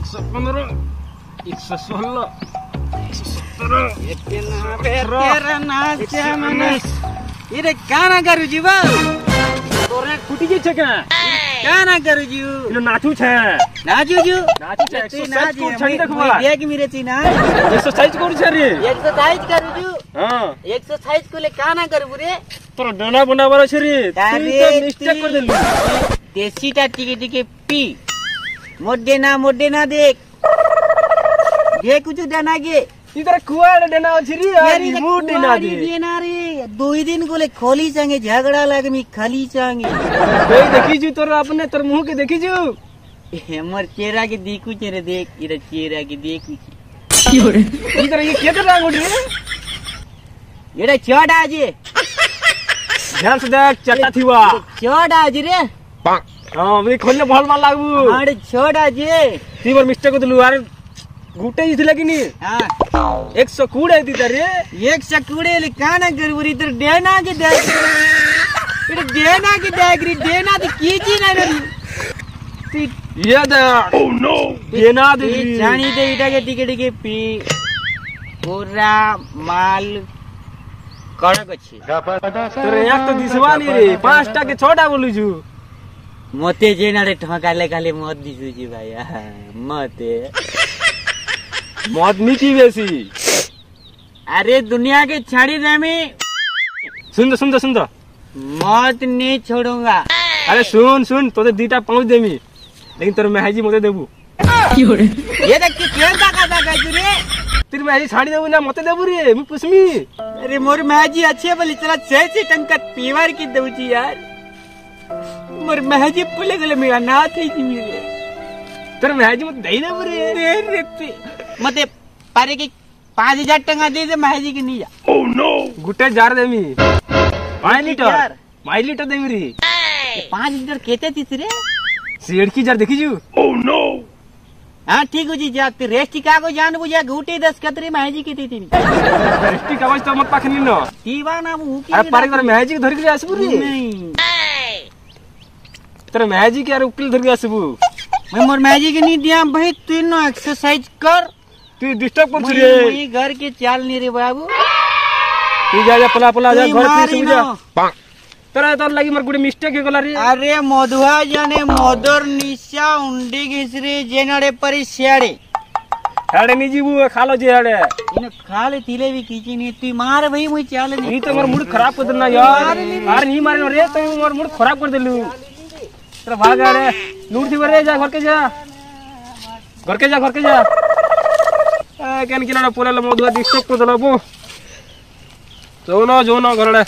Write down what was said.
115 116 इरे काना करू जी बा तोरे फुटी जे छे काना करू जी इनो नाचू छे नाचू छे एक्सरसाइज को छड़ी देखबा देख मेरे चीना एक्सरसाइज करू छे रे एक्सरसाइज करू जी हां एक्सरसाइज को ले काना करू रे तोर डना बना बार छे रे तू तो मिस्टेक कर देलु देसी टा टिके टिके पी मोडे ना देख ये कुछ डना के इधर कुआड़ देना अछि रे यार मूड देना दे देना रे 2 दिन कोले खोली चांगे झगड़ा लागमी खाली चांगे कोई देखी जू तोर अपने तोर मुंह के देखी जू हमर चेहरा के देखू चेहरा देख इधर चेहरा के देखू इधर ये केतर रंग उठ रे एड़ा चढ़ा जे ध्यान से देख चटा थीवा चढ़ा जे रे हां मैं खोलने भल मार लागू अरे चढ़ा जे तीबर मिस्टेक दिलु यार गुटे इथले कि नी हां 100 कूड़े दी रे 100 कूड़े ले काना गरबरी इधर देना के देख इधर देना के देख देना तो की चीज ना रे ये दे ओह नो देना दे जानी दे इटा के टिके टिके पी पूरा माल कड़क अछि तोरे एक तो दिसवा नी रे 5टा के 6टा बोलु छु मते जे ना रे ठकाले खाली मत दिसु जी भाई मते मौत नहीं की वैसी अरे दुनिया के छाड़ी दे में सुन दो मौत नहीं छोड़ूंगा अरे सुन तो दीटा पहुंच देमी लेकिन तोर महजी मते देबू ये देख के केन का रे तेरी महजी छाड़ी देबू ना मते देबू रे मैं पुछमी अरे मोर महजी अच्छे बोली चला 6 से टंका पीवार की दउची यार मोर महजी पुले गले मेरा नाथ है जी मेरे तोर महजी मते दई देबू रे मते पारे की 5000 टंका दे दे महजी की नहीं जा ओह नो गुटे जार देमी 5 लीटर देमी रे 5 लीटर केते तीसरे सेड़ की जार देखी जू ओह नो हां ठीक हो जी जा ते रेस्ट का को जान बुझा घूटे 10 कतरे महजी की थी रेस्ट का आवाज तो मत पाखनी न टीवा ना मुंह की अरे पारे कर महजी धर के आसबू रे नहीं तेरे महजी के यार उकिल धर के आसबू मैं मोर महजी के नहीं दिया भाई तीनों एक्सरसाइज कर तू डिस्टर्ब कर रे मैं घर के चाल नहीं रे बाबू तू जा पला जा घर पे सो जा तेरा तो लगी मोर गुडी मिस्टेक हे गला रे अरे मधुआ जाने मदर निशा उंडी घिसरे जेनड़े परी सेड़े हेड़े नहीं जीबू खालो जे हेड़े इन खाले तिले भी कीची नहीं तू मार भाई मुई चाल नहीं ई तो मोर मूड खराब कर देना यार यार नहीं मारे रे तो मोर मूड खराब कर देलू तेरा भाग रे लूट थी रे जा घर के जा केन किना पोला मधुआ डिस्टर्ब कर देला बो जो ना घरडे